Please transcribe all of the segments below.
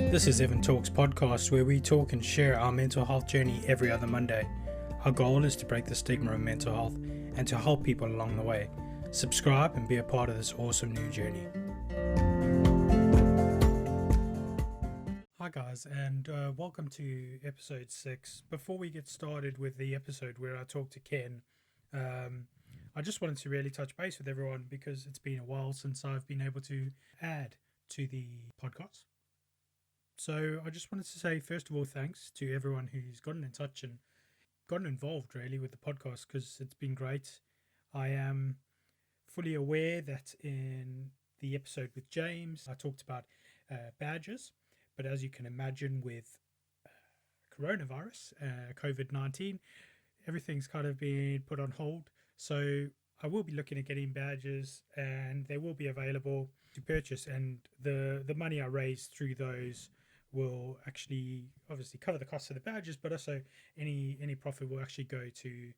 This is Evan Talks podcast, where we talk and share our mental health journey every other Monday. Our goal is to break the stigma of mental health and to help people along the way. Subscribe and be a part of this awesome new journey. Hi guys, and welcome to episode 6. Before we get started with the episode where I talk to Ken, I just wanted to really touch base with everyone because it's been a while since I've been able to add to the podcast. So I just wanted to say, first of all, thanks to everyone who's gotten in touch and gotten involved really with the podcast, because it's been great. I am fully aware that in the episode with James, I talked about badges, but as you can imagine with coronavirus, COVID-19, everything's kind of been put on hold. So I will be looking at getting badges, and they will be available to purchase, and the money I raise through those will actually obviously cover the cost of the badges, but also any profit will actually go to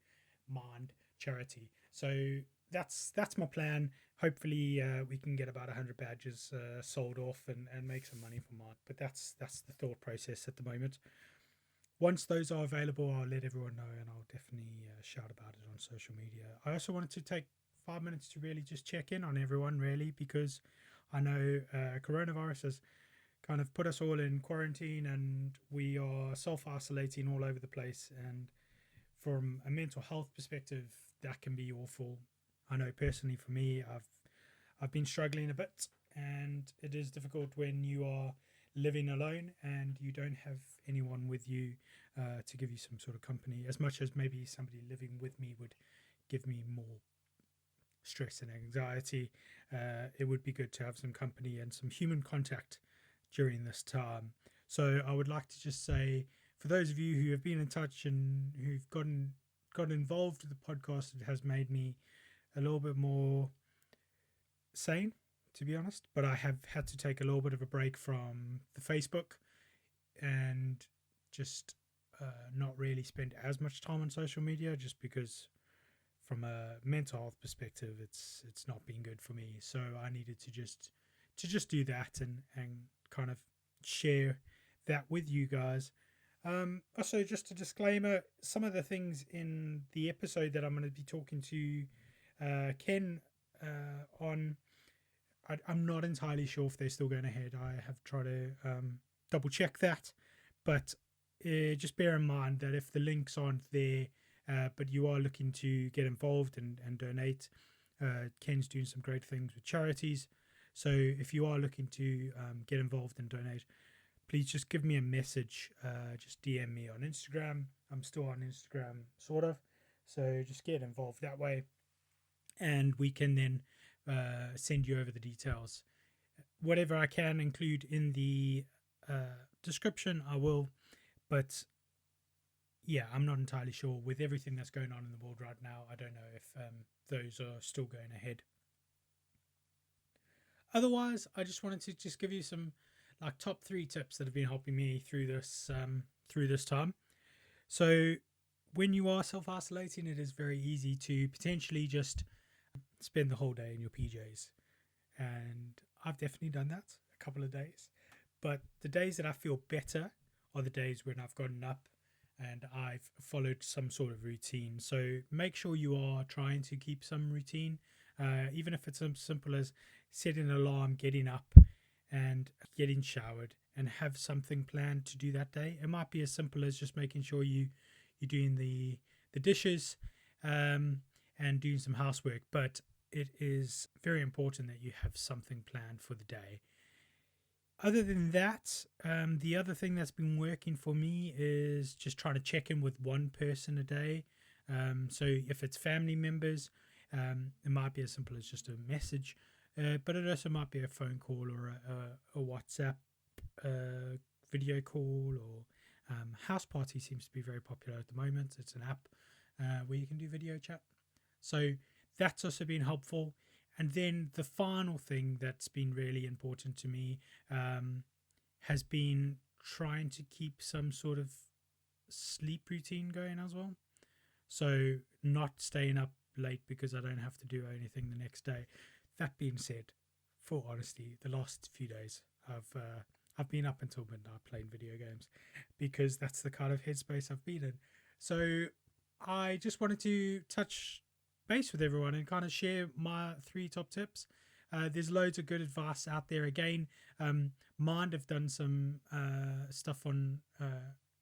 Mind charity. So that's my plan. Hopefully we can get about 100 badges sold off and make some money from Mind, but that's the thought process at the moment. Once those are available, I'll let everyone know, and I'll definitely shout about it on social media. I also wanted to take 5 minutes to really just check in on everyone, really, because I know coronavirus has kind of put us all in quarantine, and we are self-isolating all over the place. And from a mental health perspective, that can be awful. I know personally for me, I've been struggling a bit, and it is difficult when you are living alone and you don't have anyone with you to give you some sort of company. As much as maybe somebody living with me would give me more stress and anxiety, it would be good to have some company and some human contact during this time. So I would like to just say, for those of you who have been in touch and who've gotten involved with the podcast, it has made me a little bit more sane, to be honest. But I have had to take a little bit of a break from the Facebook and just not really spend as much time on social media, just because from a mental health perspective it's not been good for me. So I needed to just do that and kind of share that with you guys. Also, just a disclaimer, some of the things in the episode that I'm going to be talking to Ken on, I'm not entirely sure if they're still going ahead. I have tried to double check that, but just bear in mind that if the links aren't there, but you are looking to get involved and donate, Ken's doing some great things with charities. So if you are looking to get involved and donate, please just give me a message. Just DM me on Instagram. I'm still on Instagram, sort of. So just get involved that way, and we can then send you over the details. Whatever I can include in the description, I will. But yeah, I'm not entirely sure. With everything that's going on in the world right now, I don't know if those are still going ahead. Otherwise, I just wanted to just give you some top 3 tips that have been helping me through this time. So when you are self-isolating, it is very easy to potentially just spend the whole day in your PJs. And I've definitely done that a couple of days. But the days that I feel better are the days when I've gotten up and I've followed some sort of routine. So make sure you are trying to keep some routine, even if it's as simple as setting an alarm, getting up and getting showered, and have something planned to do that day. It might be as simple as just making sure you're doing the dishes and doing some housework, but it is very important that you have something planned for the day. Other than that, the other thing that's been working for me is just trying to check in with one person a day. So if it's family members, it might be as simple as just a message, but it also might be a phone call or a WhatsApp video call, or House Party seems to be very popular at the moment. It's an app where you can do video chat. So that's also been helpful. And then the final thing that's been really important to me has been trying to keep some sort of sleep routine going as well. So not staying up late because I don't have to do anything the next day. That being said, for honesty, the last few days I've been up until midnight playing video games because that's the kind of headspace I've been in. So I just wanted to touch base with everyone and kind of share my 3 top tips. There's loads of good advice out there. Again, Mind have done some stuff on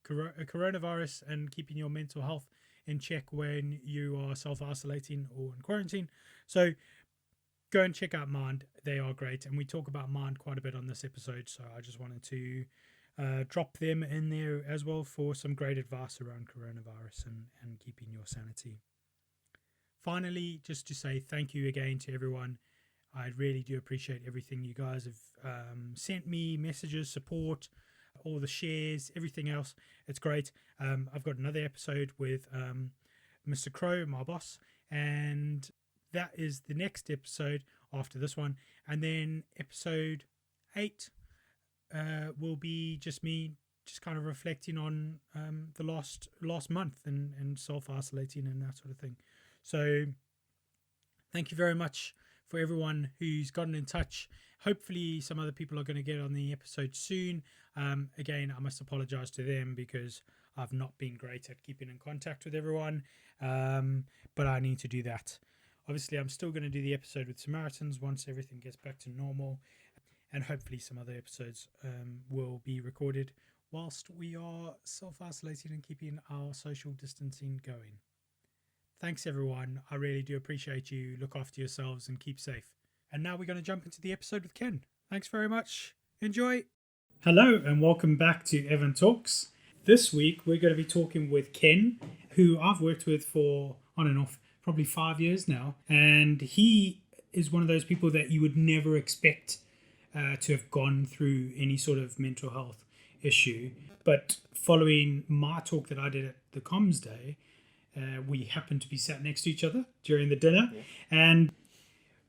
coronavirus and keeping your mental health in check when you are self-isolating or in quarantine. So go and check out Mind. They are great. And we talk about Mind quite a bit on this episode. So I just wanted to drop them in there as well for some great advice around coronavirus and keeping your sanity. Finally, just to say thank you again to everyone. I really do appreciate everything you guys have sent me, messages, support, all the shares, everything else. It's great. I've got another episode with Mr. Crow, my boss, and that is the next episode after this one. And then episode 8 will be just me just kind of reflecting on the last month and self-isolating and that sort of thing. So thank you very much for everyone who's gotten in touch. Hopefully some other people are going to get on the episode soon. Again, I must apologize to them because I've not been great at keeping in contact with everyone, but I need to do that. Obviously, I'm still going to do the episode with Samaritans once everything gets back to normal, and hopefully some other episodes will be recorded whilst we are self-isolating and keeping our social distancing going. Thanks, everyone. I really do appreciate you. Look after yourselves and keep safe. And now we're going to jump into the episode with Ken. Thanks very much. Enjoy. Hello, and welcome back to Evan Talks. This week, we're going to be talking with Ken, who I've worked with for on and off probably 5 years now. And he is one of those people that you would never expect to have gone through any sort of mental health issue. But following my talk that I did at the Comms Day, we happened to be sat next to each other during the dinner, and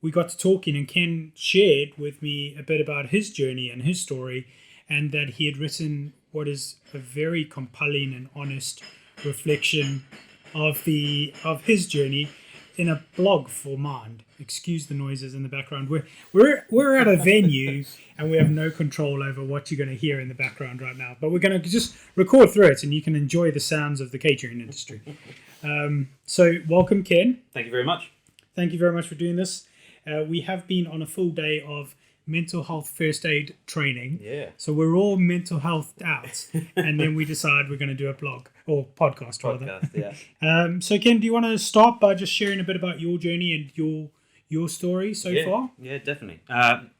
we got to talking, and Ken shared with me a bit about his journey and his story, and that he had written what is a very compelling and honest reflection of his journey in a blog for Mind. Excuse the noises in the background. We're at a venue and we have no control over what you're going to hear in the background right now, but we're going to just record through it and you can enjoy the sounds of the catering industry. So welcome, Ken. Thank you very much. Thank you very much for doing this. We have been on a full day of mental health first aid training. Yeah. So we're all mental health out, and then we decide we're going to do a blog or podcast rather. Yeah. So Ken, do you want to start by just sharing a bit about your journey and your story so far? Yeah, definitely.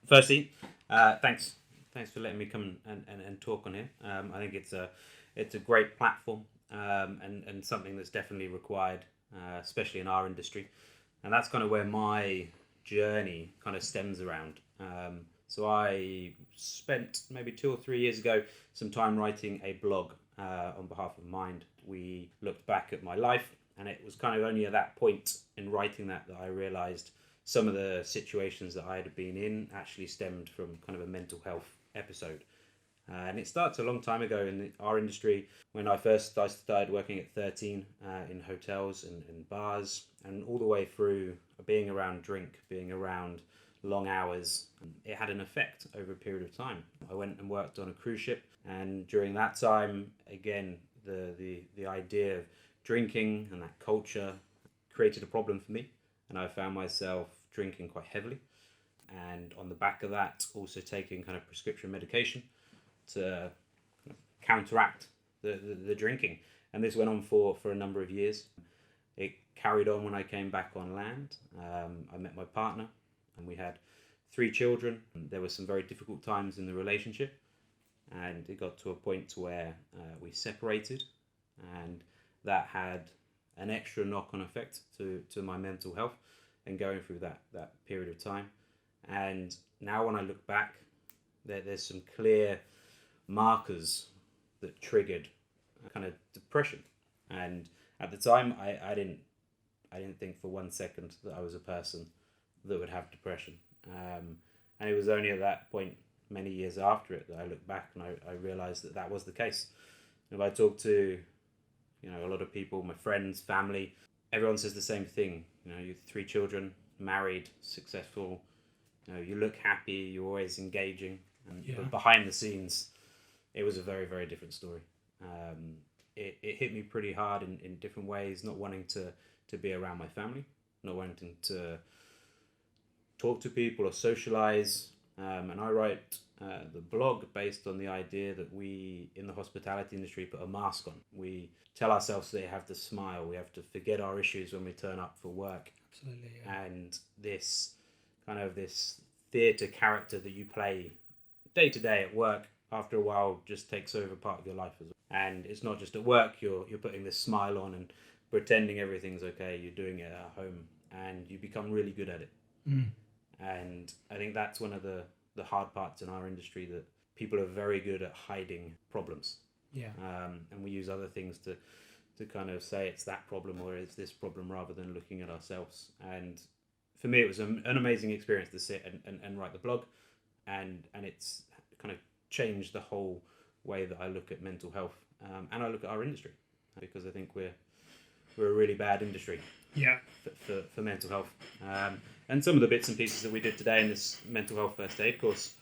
Firstly, thanks for letting me come and talk on here. I think it's a great platform and something that's definitely required, especially in our industry, and that's kind of where my journey kind of stems around. So I spent maybe 2 or 3 years ago some time writing a blog on behalf of Mind. We looked back at my life, and it was kind of only at that point in writing that I realised some of the situations that I had been in actually stemmed from kind of a mental health episode. And it starts a long time ago in our industry. When I started working at 13 in hotels and bars, and all the way through being around drink, being around long hours, it had an effect over a period of time. I went and worked on a cruise ship, and during that time, again, the idea of drinking and that culture created a problem for me, and I found myself drinking quite heavily, and on the back of that, also taking kind of prescription medication to counteract the drinking. And this went on for a number of years. It carried on when I came back on land. I met my partner and we had 3 children. There were some very difficult times in the relationship, and it got to a point where we separated, and that had an extra knock-on effect to my mental health and going through that period of time. And now when I look back, there's some clear markers that triggered a kind of depression. And at the time, I didn't think for 1 second that I was a person that would have depression. And it was only at that point, many years after it, that I look back and I realized that was the case. If I talk to, a lot of people, my friends, family, everyone says the same thing. You have 3 children, married, successful. You look happy. You're always engaging. And Yeah. But behind the scenes, it was a very, very different story. It hit me pretty hard in different ways, not wanting to be around my family, not wanting to talk to people or socialize. And I write the blog based on the idea that we, in the hospitality industry, put a mask on. We tell ourselves that we have to smile, we have to forget our issues when we turn up for work. Absolutely. Yeah. And this theatre character that you play day to day at work, after a while, just takes over part of your life as well. And it's not just at work, you're putting this smile on and pretending everything's okay. You're doing it at home, and you become really good at it. And I think that's one of the hard parts in our industry, that people are very good at hiding problems. Yeah. And we use other things to kind of say it's that problem or it's this problem, rather than looking at ourselves. And for me, it was an amazing experience to sit and write the blog, and it's kind of changed the whole way that I look at mental health, and I look at our industry, because I think we're a really bad industry. Yeah. For mental health. And some of the bits and pieces that we did today in this mental health first aid course,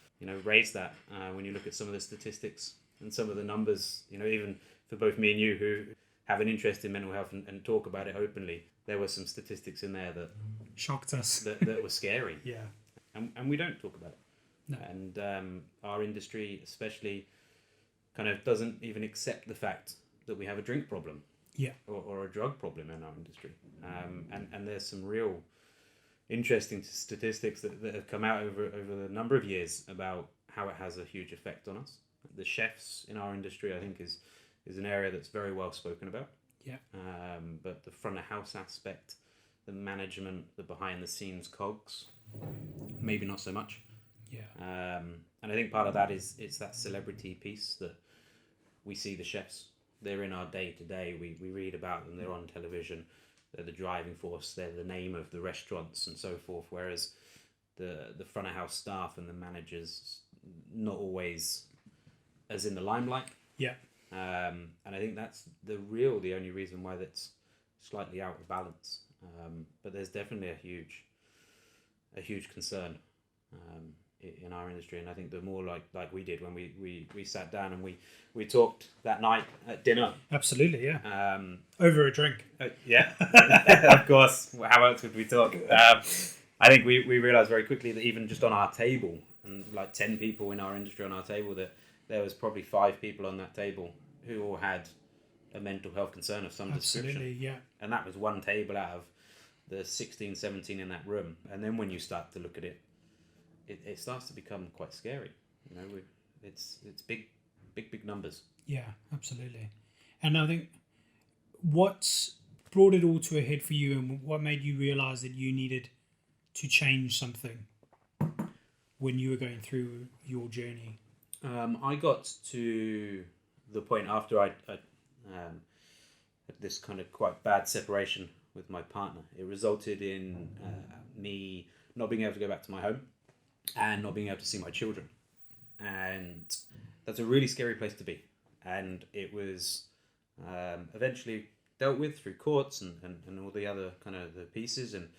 raise that. When you look at some of the statistics and some of the numbers, even for both me and you who have an interest in mental health and talk about it openly, there were some statistics in there that shocked us. that were scary. Yeah. And we don't talk about it. No. And our industry especially kind of doesn't even accept the fact that we have a drink problem. Yeah. Or a drug problem in our industry. And there's some real interesting statistics that have come out over the number of years about how it has a huge effect on us. The chefs in our industry, I think, is an area that's very well spoken about. Yeah. But the front of house aspect, the management, the behind the scenes cogs, maybe not so much. Yeah. And I think part of that is it's that celebrity piece that we see the chefs. They're in our day-to-day. We read about them. They're on television. They're the driving force. They're the name of the restaurants and so forth. Whereas the front of house staff and the managers, not always as in the limelight. Yeah. And I think that's the only reason why that's slightly out of balance. But there's definitely a huge concern in our industry, and I think the more like we did when we sat down and we talked that night at dinner. Absolutely, yeah. Over a drink. Yeah, of course. How else would we talk? I think we realised very quickly that even just on our table, and like 10 people in our industry on our table, that there was probably 5 people on that table who all had a mental health concern of some description. Absolutely, yeah. And that was one table out of the 16, 17 in that room. And then when you start to look at it, it starts to become quite scary. It's big numbers. Yeah, absolutely. And I think what's brought it all to a head for you, and what made you realise that you needed to change something when you were going through your journey? I got to the point after I had this kind of quite bad separation with my partner. It resulted in me not being able to go back to my home and not being able to see my children. And that's a really scary place to be. And it was eventually dealt with through courts and all the other kind of the pieces and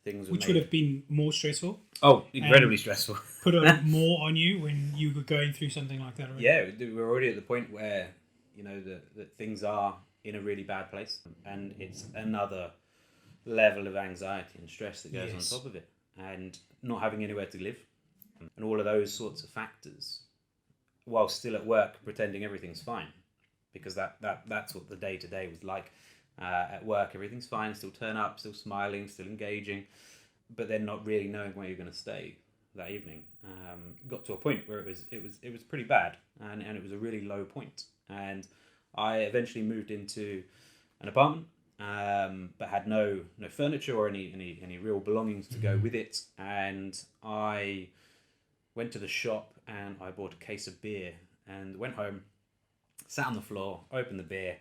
things. Which would have been more stressful? Oh, incredibly stressful. Put more on you when you were going through something like that already? Yeah, we're already at the point where, that things are in a really bad place. And it's another level of anxiety and stress that goes on top of it. And not having anywhere to live. And all of those sorts of factors, while still at work, pretending everything's fine, because that's what the day-to-day was like. At work, everything's fine, still turn up, still smiling, still engaging, but then not really knowing where you're going to stay that evening. Got to a point where it was pretty bad, and it was a really low point. And I eventually moved into an apartment, but had no furniture or any real belongings to go with it. And I went to the shop and I bought a case of beer and went home, sat on the floor, opened the beer,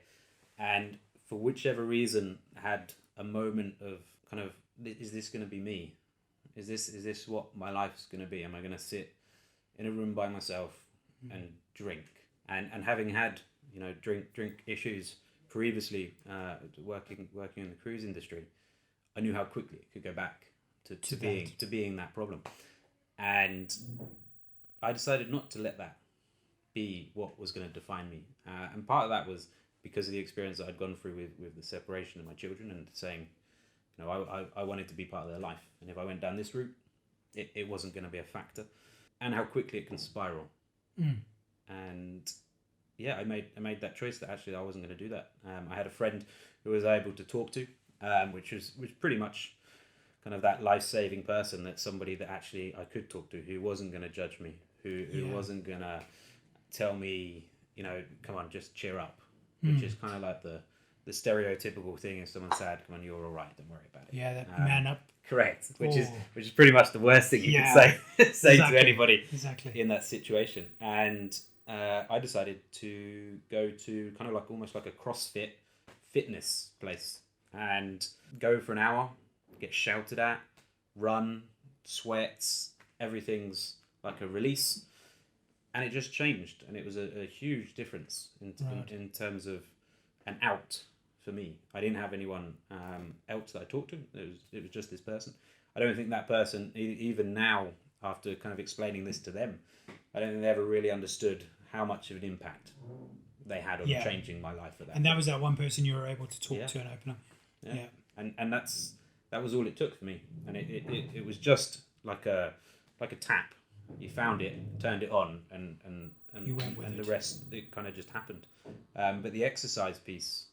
and for whichever reason had a moment of kind of, is this going to be me? Is this what my life's going to be? Am I going to sit in a room by myself and drink? And having had drink issues previously, working in the cruise industry, I knew how quickly it could go back to being that problem. And I decided not to let that be what was going to define me. And part of that was because of the experience that I'd gone through with the separation of my children, and saying, I wanted to be part of their life. And if I went down this route, it wasn't going to be a factor. And how quickly it can spiral. Mm. And yeah, I made that choice that actually I wasn't going to do that. I had a friend who was able to talk to, which was pretty much kind of that life-saving person, that somebody that actually I could talk to, who wasn't going to judge me, who wasn't going to tell me, come on, just cheer up, which is kind of like the stereotypical thing. If someone's sad, come on, you're all right, don't worry about it. Yeah, that man up. Correct, which is pretty much the worst thing you can say exactly. to anybody in that situation. And I decided to go to kind of like almost like a CrossFit fitness place and go for an hour, get shouted at, run, sweats, everything's like a release. And it just changed, and it was a huge difference in terms of an out for me. I didn't have anyone else that I talked to. It was just this person. I don't think that person, even now, after kind of explaining this to them, I don't think they ever really understood how much of an impact they had on changing my life at that. And that was that one person you were able to talk to and open up. Yeah. And that was all it took for me. And it was just like a tap. You found it, turned it on, and you went with the rest, it kind of just happened. But the exercise piece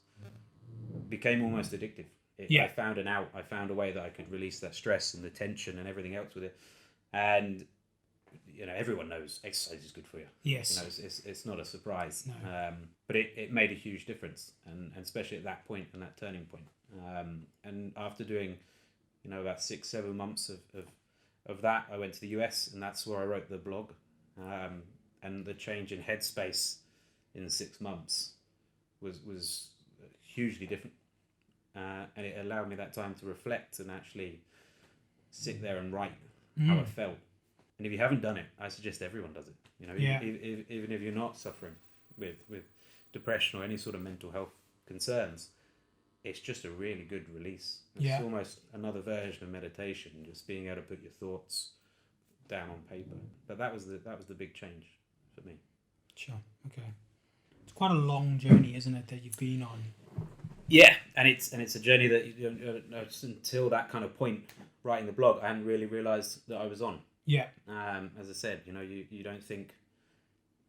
became almost addictive. I found an out. I found a way that I could release that stress and the tension and everything else with it. And everyone knows exercise is good for you. Yes. It's not a surprise. No. But it made a huge difference, and especially at that point and that turning point. And after doing, about 6-7 months of that, I went to the US, and that's where I wrote the blog. And the change in headspace in 6 months was hugely different. And it allowed me that time to reflect and actually sit there and write how I felt. And if you haven't done it, I suggest everyone does it. Even if you're not suffering with depression or any sort of mental health concerns, it's just a really good release. It's almost another version of meditation, just being able to put your thoughts down on paper. But that was the big change for me. Sure. Okay. It's quite a long journey, isn't it, that you've been on? Yeah, and it's a journey that until that kind of point, writing the blog, I hadn't really realised that I was on. Yeah. As I said, you don't think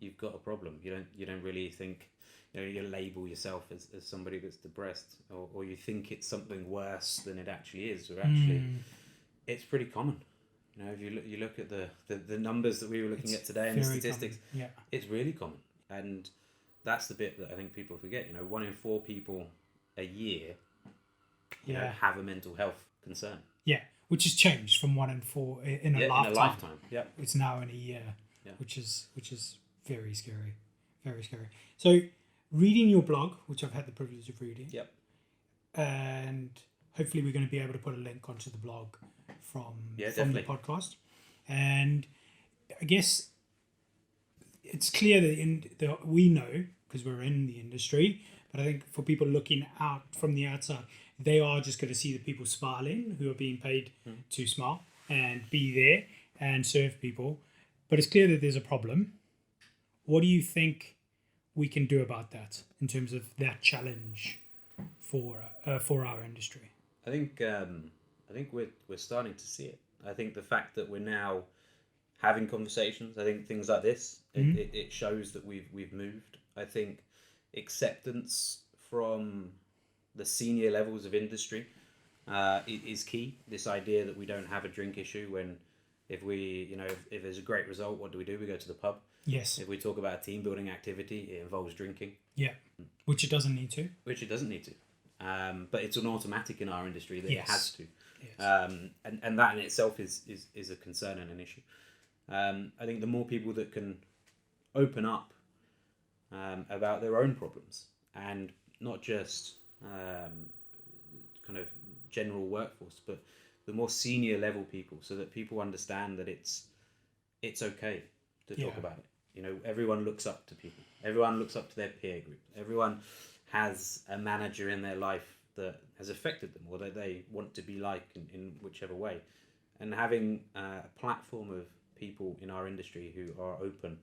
you've got a problem. You don't really think. You label yourself as somebody that's depressed, or you think it's something worse than it actually is, or actually it's pretty common. If you look at the numbers that we were looking at today and the statistics, it's really common. And that's the bit that I think people forget. 1 in 4 people a year have a mental health concern. Yeah, which has changed from 1 in 4 in a lifetime. Yeah, it's now in a year, which is very scary, very scary. So, reading your blog, which I've had the privilege of reading, and hopefully we're going to be able to put a link onto the blog from the podcast. And I guess it's clear that we know, because we're in the industry, but I think for people looking out from the outside, they are just going to see the people smiling who are being paid to smile and be there and serve people. But it's clear that there's a problem. What do you think we can do about that in terms of that challenge for our industry? I think we're starting to see it. I think the fact that we're now having conversations, I think things like this, it shows that we've moved. I think acceptance from the senior levels of industry is key. This idea that we don't have a drink issue when if there's a great result, what do? We go to the pub. Yes. If we talk about a team building activity, it involves drinking. Yeah. Which it doesn't need to. But it's an automatic in our industry that it has to. Yes. And that in itself is a concern and an issue. I think the more people that can open up about their own problems, and not just kind of general workforce, but the more senior level people, so that people understand that it's okay to talk about it. Everyone looks up to people. Everyone looks up to their peer group. Everyone has a manager in their life that has affected them, or that they want to be like in whichever way. And having a platform people in our industry who are open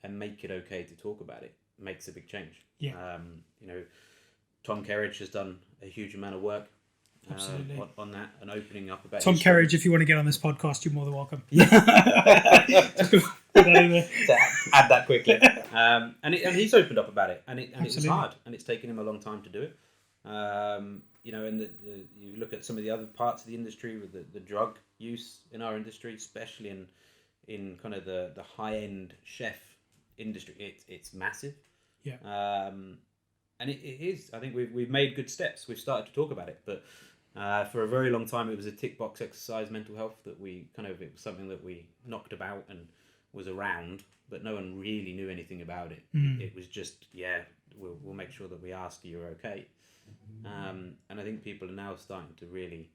and make it okay to talk about it makes a big change. Yeah. You know, Tom Kerridge has done a huge amount of work Absolutely. on that and opening up about Tom his story. Kerridge, if you want to get on this podcast, you're more than welcome. Yeah. Just gonna put that in there. To add that quickly. And he's opened up about it, and it was Absolutely. hard, and it's taken him a long time to do it. You know, and you look at some of the other parts of the industry with the drug use in our industry, especially in kind of the high end chef industry, it's massive. Yeah. And it is. I think we've made good steps. We've started to talk about it, but for a very long time it was a tick box exercise, mental health, that it was something that we knocked about and was around, but no one really knew anything about it. It was just, we'll make sure that we ask you you're okay. And I think people are now starting to really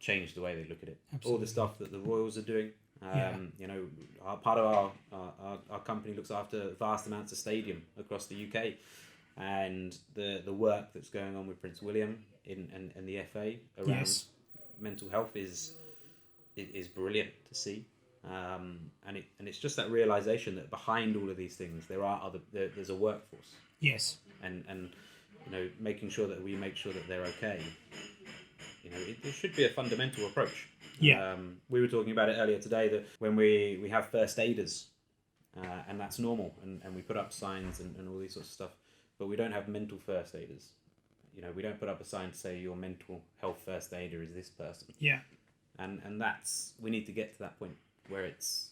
change the way they look at it. Absolutely. All the stuff that the Royals are doing. You know, part of our company looks after vast amounts of stadium across the UK, and the work that's going on with Prince William and the FA around mental health is brilliant to see. And it's just that realization that behind all of these things there's a workforce. Yes. And you know, making sure that we make sure that they're okay. You know, it should be a fundamental approach. Yeah. We were talking about it earlier today, that when we have first aiders, and that's normal, and we put up signs and all these sorts of stuff, but we don't have mental first aiders. You know, we don't put up a sign to say your mental health first aider is this person. Yeah. And that's, we need to get to that point where it's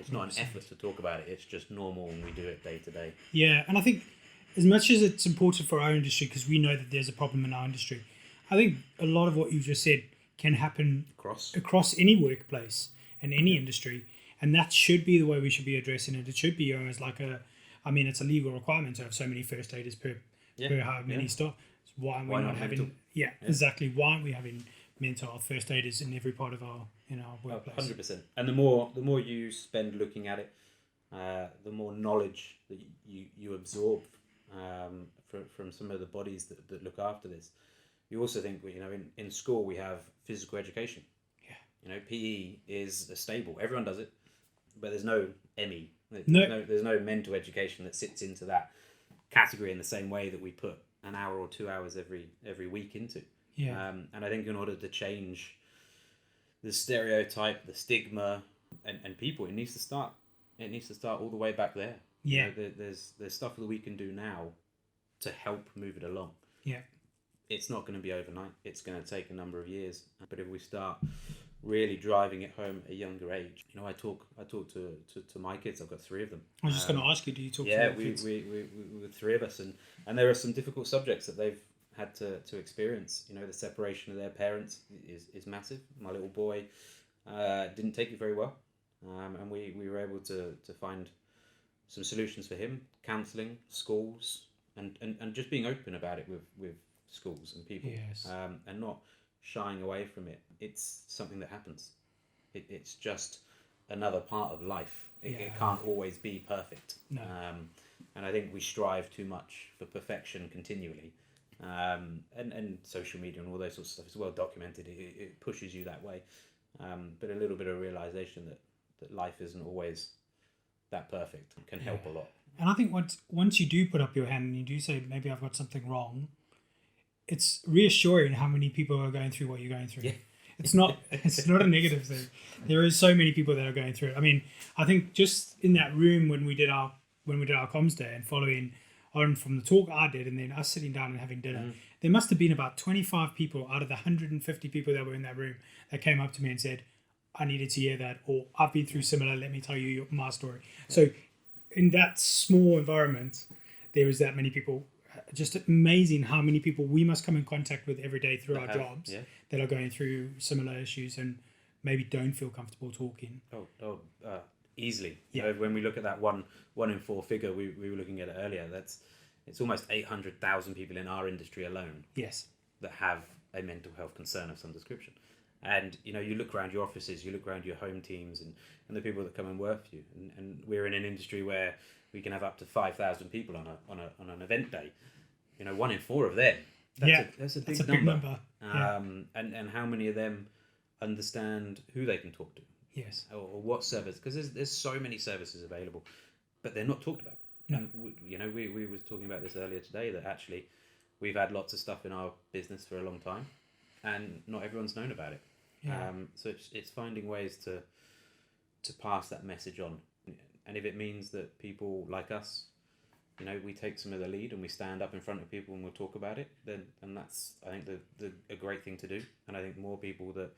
not an effort to talk about it, it's just normal and we do it day to day. Yeah, and I think as much as it's important for our industry, because we know that there's a problem in our industry, I think a lot of what you've just said can happen across any workplace and any industry, and that should be the way we should be addressing it. It should be almost like it's a legal requirement to have so many first aiders per how many staff. Why aren't we not having mental? Exactly. Why aren't we having mental health first aiders in every part of our workplace? 100%. And the more you spend looking at it, the more knowledge that you absorb from some of the bodies that look after this. You also think, you know, in school we have physical education. Yeah. You know, PE is a staple. Everyone does it, but there's no ME. There's no mental education that sits into that category in the same way that we put an hour or 2 hours every week into. Yeah. And I think in order to change the stereotype, the stigma, and people, it needs to start all the way back there. Yeah. You know, there's stuff that we can do now to help move it along. Yeah. It's not going to be overnight. It's going to take a number of years. But if we start really driving it home at a younger age, you know, I talk to my kids. I've got 3 of them. I was just going to ask you, do you talk to your kids? we 3 of us, and there are some difficult subjects that they've had to experience. You know, the separation of their parents is massive. My little boy didn't take it very well, and we were able to find some solutions for him: counselling, schools, and just being open about it with schools and people. Yes. And not shying away from it. It's something that happens. It's just another part of life. It can't always be perfect. No. And I think we strive too much for perfection continually. And social media and all those sorts of stuff is well documented. It pushes you that way. But a little bit of realization that life isn't always that perfect can help a lot. And I think once you do put up your hand and you do say, maybe I've got something wrong, it's reassuring how many people are going through what you're going through. Yeah. It's not a negative thing. There is so many people that are going through it. I mean, I think just in that room when we did our comms day and following on from the talk I did and then us sitting down and having dinner, there must have been about 25 people out of the 150 people that were in that room that came up to me and said, I needed to hear that, or I've been through similar, let me tell you my story. So in that small environment, there was that many people. Just amazing how many people we must come in contact with every day through our jobs that are going through similar issues and maybe don't feel comfortable talking. Easily. Yeah. You know, when we look at that one in 4 figure we were looking at it earlier, it's almost 800,000 people in our industry alone. Yes. That have a mental health concern of some description. And you know, you look around your offices, you look around your home teams, and the people that come and work for you. And we're in an industry where we can have up to 5,000 people on an event day. You know, 1 in 4 of them. That's a big number. And how many of them understand who they can talk to, Yes. or what service, because there's so many services available, but they're not talked about. No. And we were talking about this earlier today, that actually we've had lots of stuff in our business for a long time, and not everyone's known about it. Yeah. So it's finding ways to pass that message on, and if it means that people like us, we take some of the lead and we stand up in front of people and we'll talk about it, then and that's, I think, a great thing to do. And I think more people that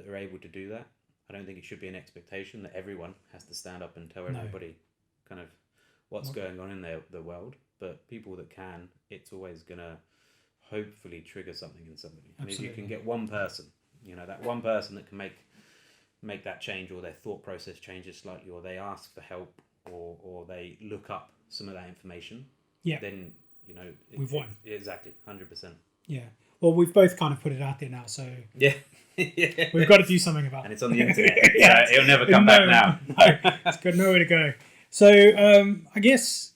are able to do that. I don't think it should be an expectation that everyone has to stand up and tell everybody kind of what's going on in their world. But people that can, it's always gonna hopefully trigger something in somebody. And if you can get one person, that one person that can make that change, or their thought process changes slightly, or they ask for help, or they look up some of that information, then we've won. Exactly, 100%. Yeah. Well, we've both kind of put it out there now, so yeah. We've got to do something about it. And it's on the internet. Yeah, it'll never come back now. It's got nowhere to go. So I guess,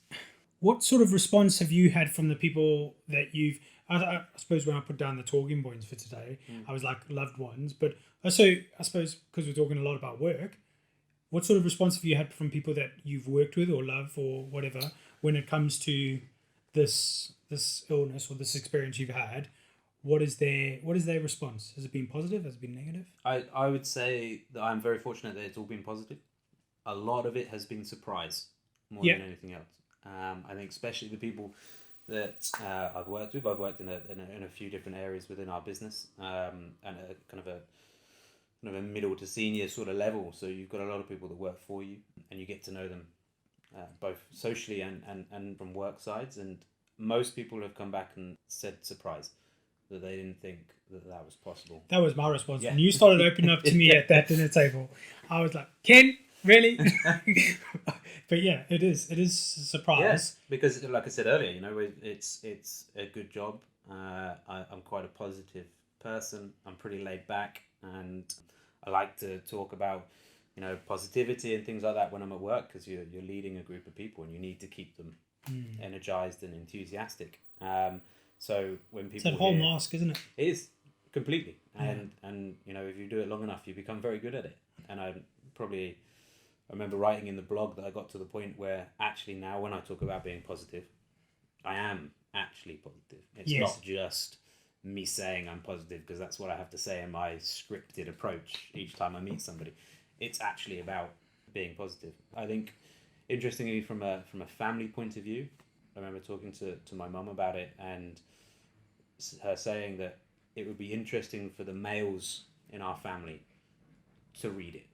what sort of response have you had from the people that you've... I suppose when I put down the talking points for today, I was like loved ones, but also I suppose because we're talking a lot about work, what sort of response have you had from people that you've worked with or love or whatever when it comes to this illness or this experience you've had? What is their response? Has it been positive? Has it been negative? I would say that I'm very fortunate that it's all been positive. A lot of it has been surprise more than anything else. I think especially the people that I've worked with. I've worked in a few different areas within our business, and a kind of a middle to senior sort of level. So you've got a lot of people that work for you, and you get to know them both socially and from work sides. And most people have come back and said surprise, that they didn't think that was possible. That was my response. When you started opening up to me at that dinner table, I was like, Ken, really? But yeah, it is a surprise. Yes, because like I said earlier, it's a good job. I'm quite a positive person. I'm pretty laid back, and I like to talk about positivity and things like that when I'm at work, because you're leading a group of people and you need to keep them energized and enthusiastic. So when people, it's that whole mask, isn't it? It is completely, and if you do it long enough, you become very good at it. And I remember writing in the blog that I got to the point where actually now when I talk about being positive, I am actually positive. It's not just me saying I'm positive because that's what I have to say in my scripted approach each time I meet somebody. It's actually about being positive. I think, interestingly, from a family point of view, I remember talking to my mum about it, and her saying that it would be interesting for the males in our family to read it.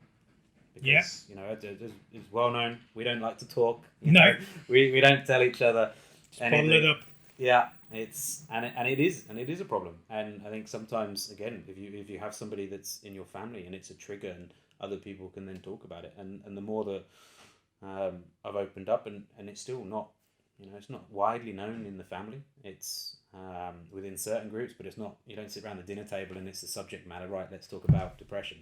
Because, it's well known, we don't like to talk. We don't tell each other anything. Bottle it up. Yeah, it is a problem. And I think sometimes, again, if you have somebody that's in your family and it's a trigger, and other people can then talk about it, and the more that I've opened up, and it's still not, it's not widely known in the family. It's within certain groups, but it's not. You don't sit around the dinner table and it's the subject matter. Right, let's talk about depression.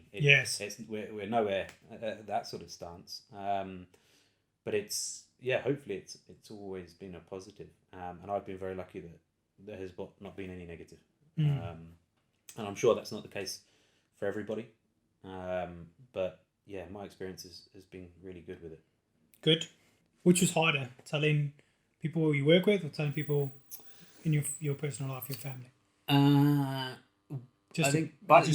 We're nowhere at that sort of stance. But hopefully it's always been a positive, and I've been very lucky that there has not been any negative. And I'm sure that's not the case for everybody. But yeah, my experience has been really good with it. Good. Which was harder, telling people you work with or telling people in your personal life, your family? I think by the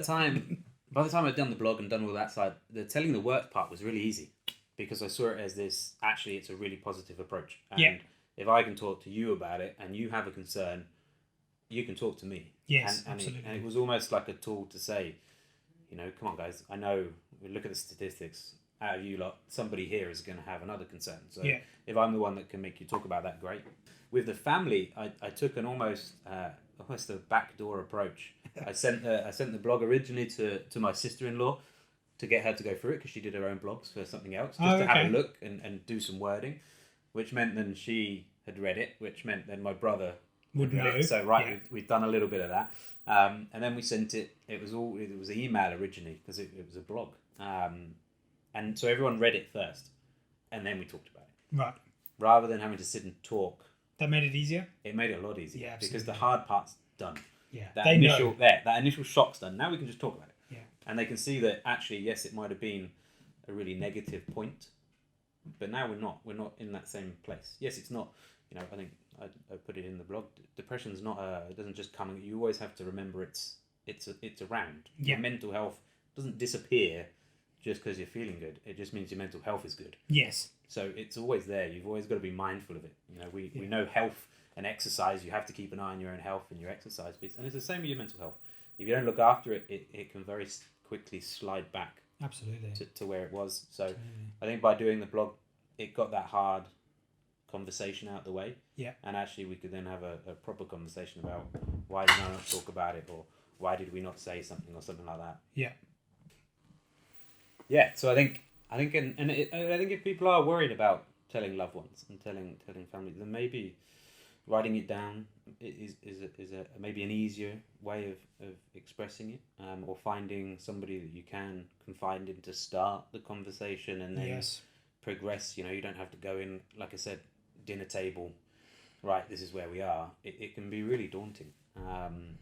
time I'd done the blog and done all that side, the telling the work part was really easy, because I saw it as this, actually it's a really positive approach. And if I can talk to you about it and you have a concern, you can talk to me. Yes, and absolutely. It was almost like a tool to say, come on guys, I know, we look at the statistics, out of you lot, somebody here is going to have another concern. So if I'm the one that can make you talk about that, great. With the family, I took an almost a backdoor approach. I sent the blog originally to my sister-in-law to get her to go through it, because she did her own blogs for something else, just to have a look and do some wording, which meant then she had read it, which meant then my brother would know. So we've done a little bit of that, and then we sent it. It was an email originally, because it was a blog, and so everyone read it first, and then we talked about it. Right. Rather than having to sit and talk. That made it easier? It made it a lot easier, because the hard part's done. Yeah. That initial shock's done. Now we can just talk about it. Yeah. and they can see that actually, yes, it might have been a really negative point, but now we're not in that same place. Yes, it's not. I think I put it in the blog. Depression's not it doesn't just come. You always have to remember it's around. Yeah. Your mental health doesn't disappear just because you're feeling good. It just means your mental health is good. Yes. So it's always there. You've always got to be mindful of it. We know health and exercise. You have to keep an eye on your own health and your exercise piece. And it's the same with your mental health. If you don't look after it, it can very quickly slide back. Absolutely. To where it was. So I think by doing the blog, it got that hard conversation out the way. Yeah. And actually we could then have a proper conversation about why did I not talk about it, or why did we not say something, or something like that. Yeah. Yeah. So I think I think if people are worried about telling loved ones and telling family, then maybe writing it down is maybe an easier way of expressing it, or finding somebody that you can confide in to start the conversation and then progress. You don't have to go in, like I said, dinner table, right, this is where we are. It can be really daunting, and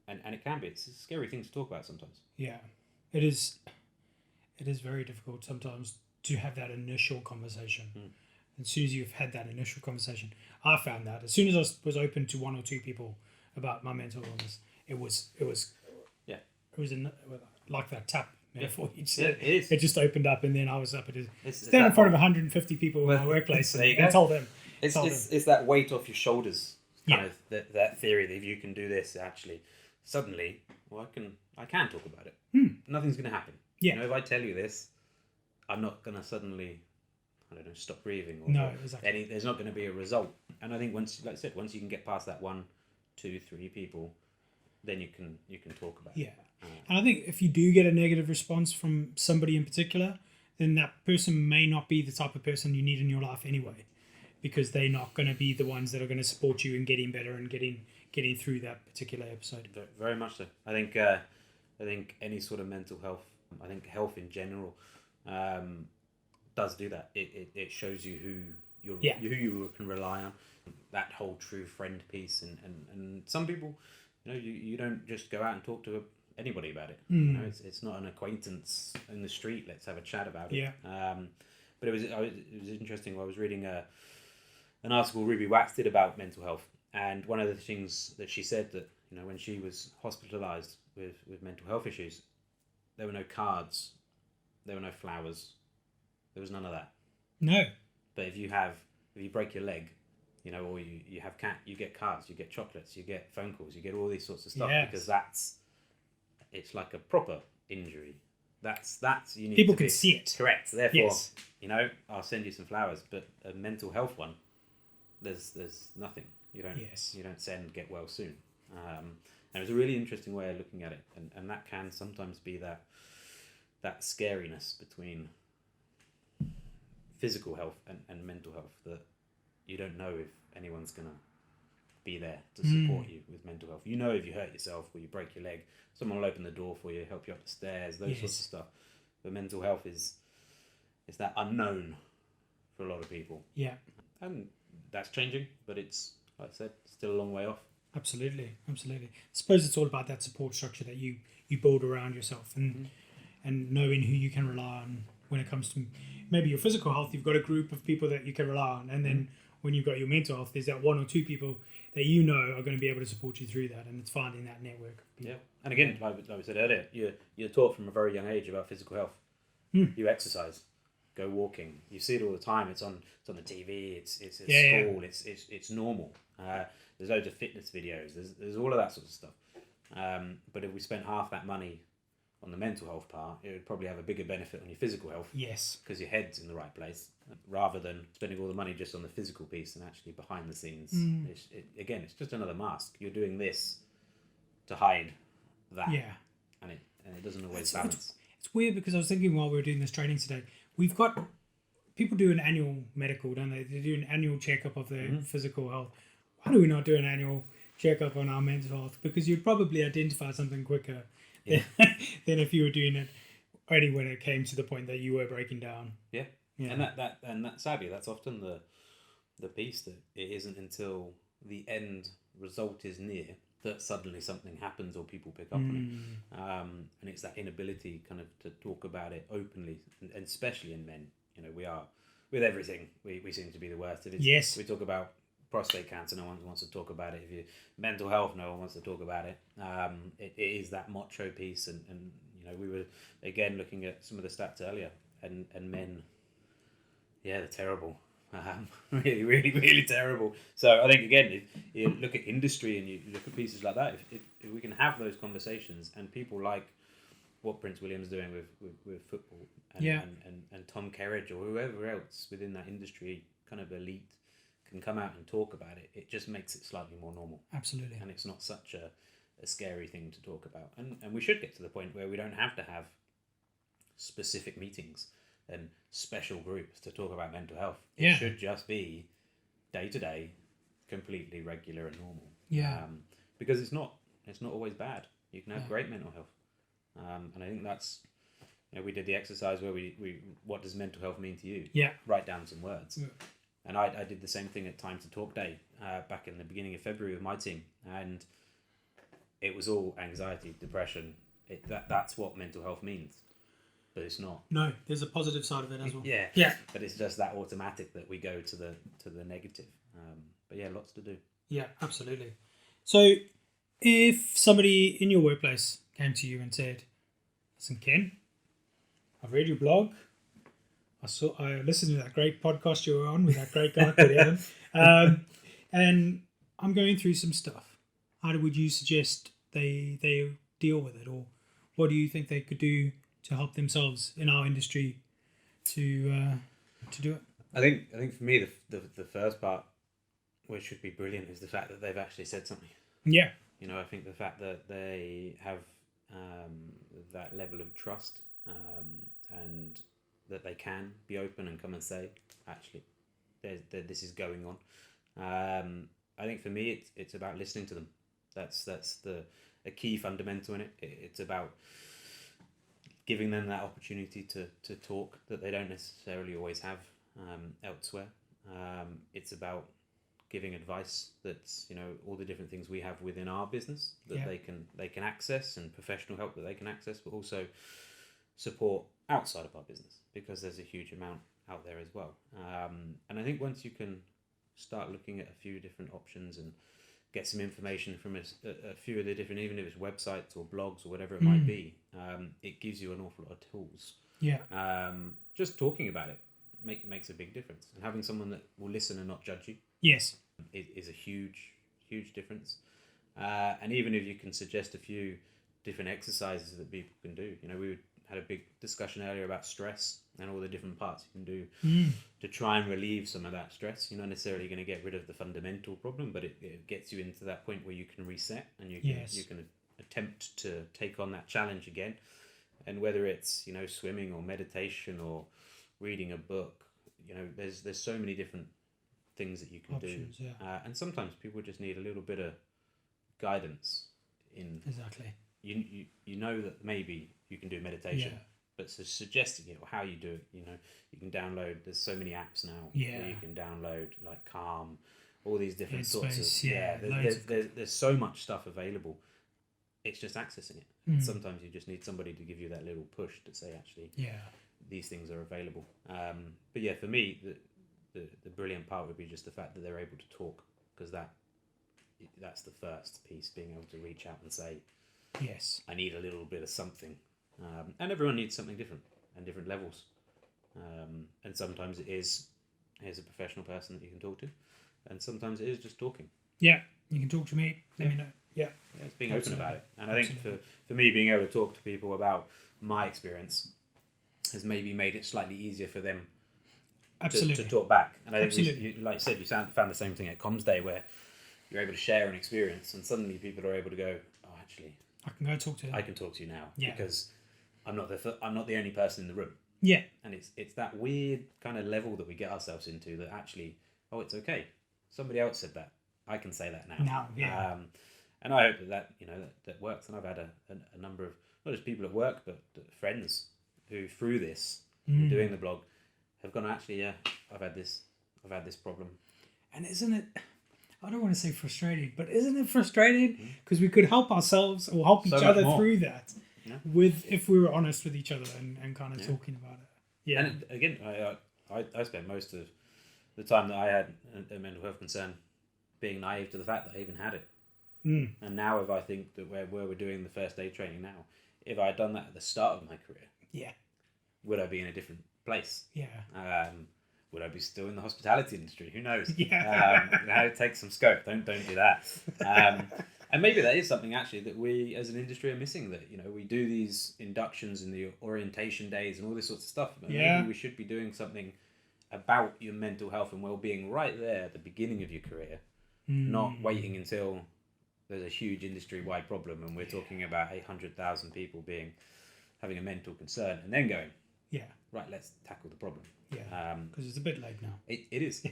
it can be. It's a scary thing to talk about sometimes. Yeah, it is very difficult sometimes to have that initial conversation. As soon as you've had that initial conversation, I found that as soon as I was open to one or two people about my mental illness, it was like that tap metaphor you said. It is. It just opened up, and then I was up at stand in front of 150 people in my workplace and told them. It's that weight off your shoulders, kind of that theory that if you can do this, actually, suddenly, well, I can talk about it. Nothing's going to happen. Yeah. If I tell you this, I'm not going to suddenly, I don't know, stop breathing. Or exactly. There's not going to be a result. And I think once you can get past that 1, 2, 3 people, then you can talk about it. Yeah. And I think if you do get a negative response from somebody in particular, then that person may not be the type of person you need in your life anyway, because they're not going to be the ones that are going to support you in getting better and getting through that particular episode. Very much so. I think any sort of mental health, I think health in general, does do that. It shows you who you can rely on. That whole true friend piece, and some people, you don't just go out and talk to anybody about it. It's not an acquaintance in the street. Let's have a chat about it. Yeah. But it was interesting. I was reading an article Ruby Wax did about mental health, and one of the things that she said that when she was hospitalized with mental health issues, there were no cards, there were no flowers, there was none of that. No. But if you break your leg, or you have you get cards, you get chocolates, you get phone calls, you get all these sorts of stuff, because it's like a proper injury. That's you need people to can see it. Correct. Therefore, I'll send you some flowers. But a mental health one, there's nothing. You don't send get well soon. And it was a really interesting way of looking at it, and that can sometimes be that scariness between physical health and mental health, that you don't know if anyone's gonna be there to support you with mental health. If you hurt yourself or you break your leg, someone will open the door for you, help you up the stairs, those sorts of stuff. But mental health is that unknown for a lot of people. Yeah. And that's changing, but it's, like I said, still a long way off. Absolutely. I suppose it's all about that support structure that you build around yourself, and knowing who you can rely on when it comes to maybe your physical health. You've got a group of people that you can rely on, and then when you've got your mental health, there's that 1 or 2 people that are going to be able to support you through that, and it's finding that network. Yeah, and again, like we said earlier, you're taught from a very young age about physical health. You exercise, go walking. You see it all the time. It's on the TV. It's at school. It's normal. There's loads of fitness videos. There's all of that sort of stuff. But if we spent half that money on the mental health part, it would probably have a bigger benefit on your physical health. Yes. Because your head's in the right place, rather than spending all the money just on the physical piece and actually behind the scenes. It's just another mask. You're doing this to hide that. Yeah. And it doesn't always balance. It's weird, because I was thinking while we were doing this training today, we've got people do an annual medical, don't they? They do an annual checkup of their physical health. Why do we not do an annual checkup on our mental health? Because you'd probably identify something quicker than if you were doing it only when it came to the point that you were breaking down. Yeah. And that sadly, that's often the piece that it isn't until the end result is near that suddenly something happens or people pick up on it. And it's that inability kind of to talk about it openly, and especially in men. You know, we are, with everything, we seem to be the worst. If it's, Yes. we talk about prostate cancer, no one wants to talk about it. If you mental health, no one wants to talk about it. It is that macho piece, and you know, we were again looking at some of the stats earlier, and men, yeah, they're terrible. Really, really, really terrible. So I think again, if you look at industry and you look at pieces like that, if we can have those conversations, and people like what Prince William's doing with football, and, Yeah. and Tom Kerridge or whoever else within that industry, kind of elite, can come out and talk about it, it just makes it slightly more normal. Absolutely. And it's not such a scary thing to talk about. And we should get to the point where we don't have to have specific meetings and special groups to talk about mental health. It should just be day to day, completely regular and normal. Yeah. Because it's not always bad. You can have great mental health. And I think that's, you know, we did the exercise where we what does mental health mean to you? Yeah. Write down some words. Yeah. And I did the same thing at Time to Talk Day back in the beginning of February with my team, and it was all anxiety, depression. That's what mental health means, but it's not. No, there's a positive side of it as well. Yeah, Yeah. But it's just that automatic that we go to the negative. But yeah, lots to do. Yeah, absolutely. So, if somebody in your workplace came to you and said, "Listen, Ken, I've read your blog. I listened to that great podcast you were on with that great guy called Evan, and I'm going through some stuff. How would you suggest they deal with it, or what do you think they could do to help themselves in our industry to do it?" I think for me the first part, which should be brilliant, is the fact that they've actually said something. Yeah. You know, I think the fact that they have that level of trust, and that they can be open and come and say, actually, this is going on. I think for me, it's about listening to them. That's a key fundamental in it. It's about giving them that opportunity to talk that they don't necessarily always have elsewhere. It's about giving advice that's, you know, all the different things we have within our business that they can access, and professional help that they can access, but also support outside of our business, because there's a huge amount out there as well. And I think once you can start looking at a few different options and get some information from a few of the different, even if it's websites or blogs or whatever it might be, it gives you an awful lot of tools. Yeah. Just talking about it makes a big difference, and having someone that will listen and not judge you. Yes. Is a huge difference. And even if you can suggest a few different exercises that people can do, you know, we had a big discussion earlier about stress and all the different parts you can do to try and relieve some of that stress. You're not necessarily going to get rid of the fundamental problem, but it gets you into that point where you can reset and you can attempt to take on that challenge again. And whether it's, you know, swimming or meditation or reading a book, you know, there's so many different things that you can options, do. Yeah. And sometimes people just need a little bit of guidance in. Exactly. You know that maybe you can do meditation, but so suggesting it or how you do it, you know, you can download. There's so many apps now where you can download, like Calm, all these different sorts of There's so much stuff available. It's just accessing it. Sometimes you just need somebody to give you that little push to say, actually, these things are available. But yeah, for me, the brilliant part would be just the fact that they're able to talk, because that's the first piece, being able to reach out and say, yes, I need a little bit of something. And everyone needs something different and different levels. And sometimes it is, here's a professional person that you can talk to, and sometimes it is just talking. Yeah, you can talk to me, let me know. Yeah, it's being open about it. And I think for me, being able to talk to people about my experience has maybe made it slightly easier for them to talk back. And I think, you, like you said, you found the same thing at Comms Day, where you're able to share an experience, and suddenly people are able to go, oh, actually, I can go talk to you. I can talk to you now, because I'm not the only person in the room. Yeah. And it's that weird kind of level that we get ourselves into, that actually, oh, it's okay. Somebody else said that. I can say that now. And I hope that you know that works. And I've had a number of, not just people at work, but friends who, through this, doing the blog, have gone, actually, I've had this problem. And isn't it, I don't want to say frustrating, but isn't it frustrating? Because we could help ourselves or help So each much other more. through that Yeah. with if we were honest with each other and kind of Yeah. talking about it. Yeah. And again, I spent most of the time that I had a mental health concern being naive to the fact that I even had it. Mm. And now, if I think that where we're doing the first aid training now, if I had done that at the start of my career, Yeah. would I be in a different place? Yeah. Would I be still in the hospitality industry? Who knows? Yeah. Take some scope. Don't do that. And maybe that is something actually that we as an industry are missing. That we do these inductions and the orientation days and all this sorts of stuff. But Yeah. maybe we should be doing something about your mental health and well-being right there at the beginning of your career, not waiting until there's a huge industry-wide problem and we're talking about 800,000 people having a mental concern and then going, Yeah. right, let's tackle the problem. Yeah. Because it's a bit late now. It is.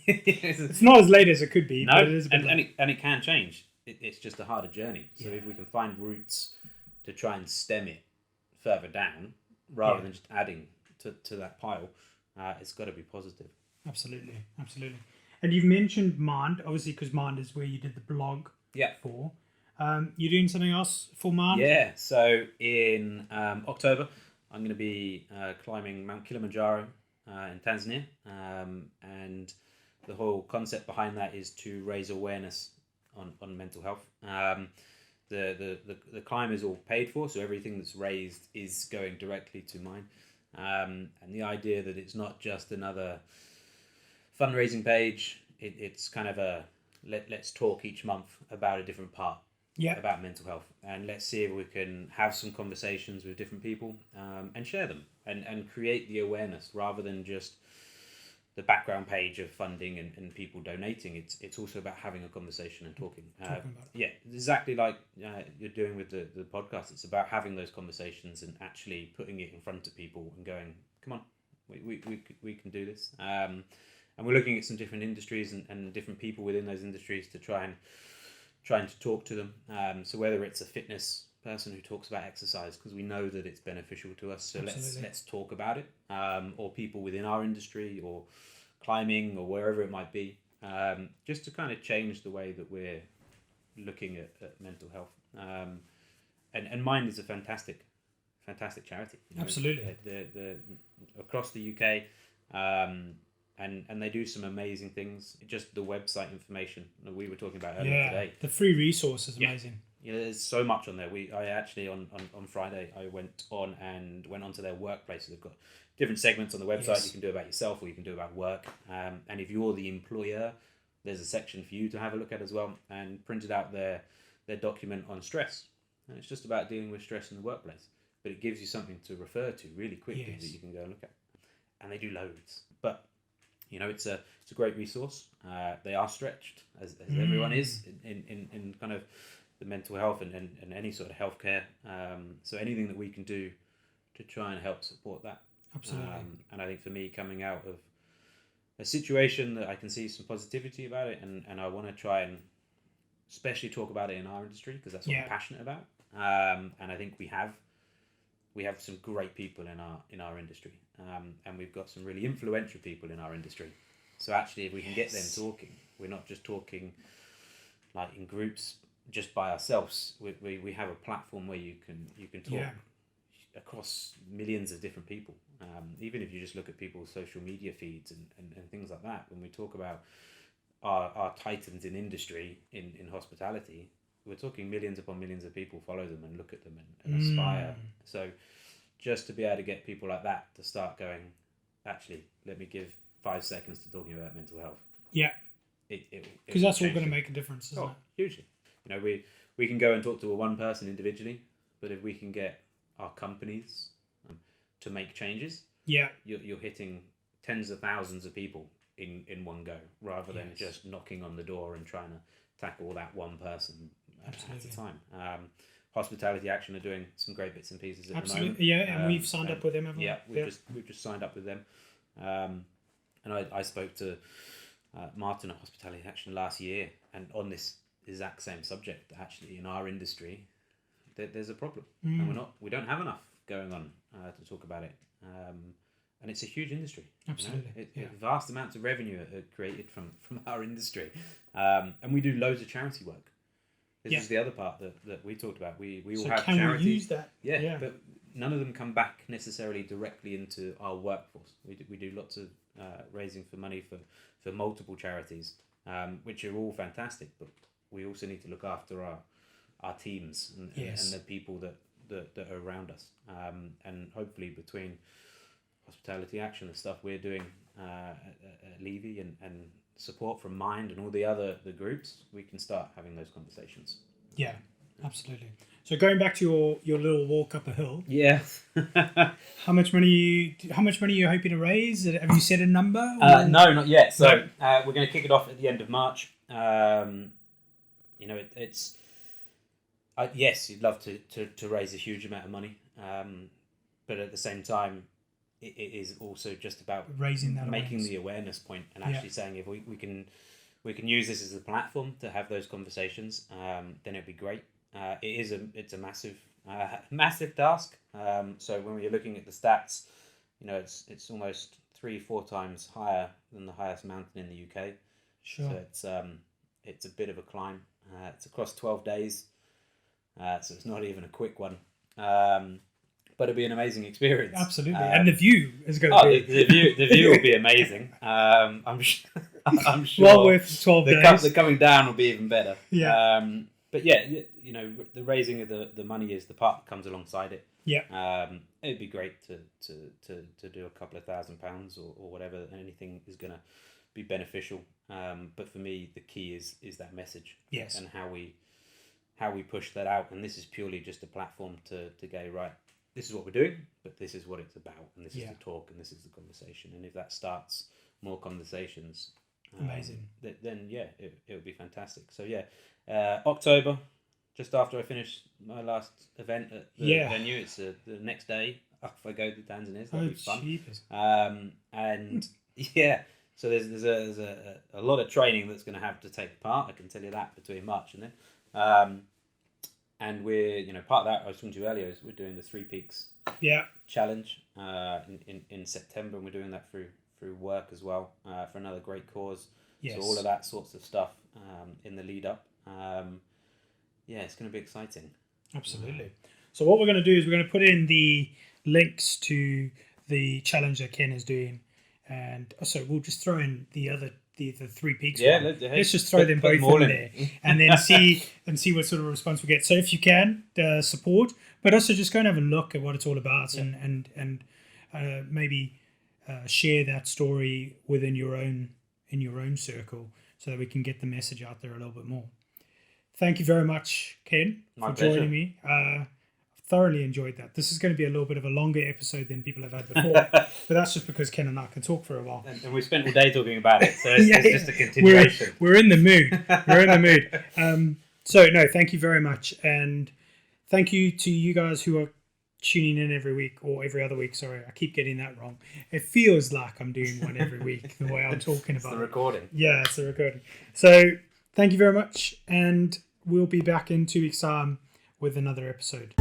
It's not as late as it could be, No, but it is a bit late. and it can change. It's just a harder journey. So if we can find routes to try and stem it further down, rather than just adding to that pile, it's got to be positive. Absolutely. Absolutely. And you've mentioned Mind, obviously, because Mind is where you did the blog for. You're doing something else for Mind? Yeah, so in October, I'm going to be climbing Mount Kilimanjaro in Tanzania. And the whole concept behind that is to raise awareness on mental health. The climb is all paid for, so everything that's raised is going directly to mine. And the idea that it's not just another fundraising page, it's kind of a let's talk each month about a different part about mental health, and let's see if we can have some conversations with different people and share them and create the awareness rather than just the background page of funding and people donating. It's also about having a conversation and talking about it. Yeah, exactly like you're doing with the podcast. It's about having those conversations and actually putting it in front of people and going, come on, we can do this. And we're looking at some different industries and different people within those industries to trying to talk to them. So whether it's a fitness person who talks about exercise because we know that it's beneficial to us, so let's talk about it, or people within our industry or climbing or wherever it might be, just to kind of change the way that we're looking at mental health. And Mind is a fantastic charity. Absolutely. The across the UK. And they do some amazing things. Just the website information that we were talking about earlier today. The free resource is amazing. Yeah, there's so much on there. I actually on Friday I went onto their workplace. They've got different segments on the website. You can do about yourself or you can do about work. And if you're the employer, there's a section for you to have a look at as well. And printed out their document on stress. And it's just about dealing with stress in the workplace. But it gives you something to refer to really quickly that you can go and look at. And they do loads. But it's a great resource. They are stretched, as everyone is in kind of the mental health and any sort of healthcare. So anything that we can do to try and help support that. Absolutely. And I think for me, coming out of a situation that I can see some positivity about it, and I want to try and especially talk about it in our industry because that's what I'm passionate about. And I think we have some great people in our industry, and we've got some really influential people in our industry. So actually, if we can get them talking, we're not just talking like in groups just by ourselves. We have a platform where you can talk across millions of different people. Even if you just look at people's social media feeds and things like that, when we talk about our titans in industry in hospitality, we're talking millions upon millions of people follow them and look at them and aspire. So just to be able to get people like that to start going, actually, let me give 5 seconds to talking about mental health. Yeah. Because that's all going to make a difference, isn't it? Hugely. We can go and talk to one person individually, but if we can get our companies to make changes, you're hitting tens of thousands of people in one go, rather than just knocking on the door and trying to tackle that one person at a time. Hospitality Action are doing some great bits and pieces at the moment. And we've signed up with them, haven't we? Yeah, we've just signed up with them. And I spoke to Martin at Hospitality Action last year, and on this exact same subject, actually, in our industry, there's a problem, and we don't have enough going on to talk about it. and it's a huge industry. Absolutely. Vast amounts of revenue are created from our industry, and we do loads of charity work. This is the other part that we talked about. We all have can charities. we use that? Yeah, but none of them come back necessarily directly into our workforce. We do lots of raising for money for multiple charities, which are all fantastic. But we also need to look after our teams and the people that are around us. And hopefully between Hospitality Action, the stuff we're doing at Levy and support from Mind and all the groups, we can start having those conversations. Yeah, absolutely. So going back to your little walk up a hill. Yeah. How much money are you hoping to raise? Have you set a number? No, not yet. So we're going to kick it off at the end of March. It's yes, you'd love to raise a huge amount of money, but at the same time, it is also just about raising that making awareness. The awareness point and actually saying if we can use this as a platform to have those conversations, then it'd be great. It's a massive task. So when we're looking at the stats, it's almost 3-4 times higher than the highest mountain in the UK. Sure. So it's a bit of a climb. It's across 12 days, so it's not even a quick one. But it'll be an amazing experience. Absolutely, and the view is going to be... The view will be amazing. I'm sure. Well worth 12 days. The coming down will be even better. Yeah. But yeah, the raising of the money is the part that comes alongside it. Yeah. It'd be great to do a couple of £1,000 or whatever. Anything is going to be beneficial. But for me, the key is that message. Yes. And how we push that out. And this is purely just a platform to go, right, this is what we're doing, but this is what it's about, and this is the talk, and this is the conversation. And if that starts more conversations, amazing. Then it would be fantastic. So October, just after I finish my last event at the venue, it's the next day off I go to Tanzania. That'll be fun. Cheapest. And so there's a lot of training that's going to have to take part. I can tell you that between March and then. And we're, part of that I was talking to you earlier is we're doing the 3 Peaks challenge in September, and we're doing that through work as well for another great cause. Yes. So all of that sorts of stuff in the lead up. It's going to be exciting. Absolutely. So what we're going to do is we're going to put in the links to the challenge that Ken is doing, and also we'll just throw in the 3 Peaks. Let's just throw them both in there, and then see what sort of response we get. So if you can support, but also just go and have a look at what it's all about, and maybe share that story within your own circle, so that we can get the message out there a little bit more. Thank you very much, Ken, for joining me. Thoroughly enjoyed that. This is going to be a little bit of a longer episode than people have had before, but that's just because Ken and I can talk for a while. And we spent all day talking about it, so it's just a continuation. We're in the mood. So no, thank you very much, and thank you to you guys who are tuning in every week or every other week. Sorry, I keep getting that wrong. It feels like I'm doing one every week the way I'm talking about the recording. Yeah, it's the recording. So thank you very much, and we'll be back in 2 weeks' time with another episode.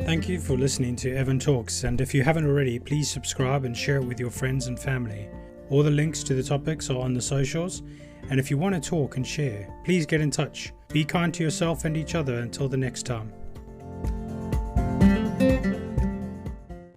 Thank you for listening to Evan Talks, and if you haven't already, please subscribe and share it with your friends and family. All the links to the topics are on the socials, and if you want to talk and share, please get in touch. Be kind to yourself and each other until the next time.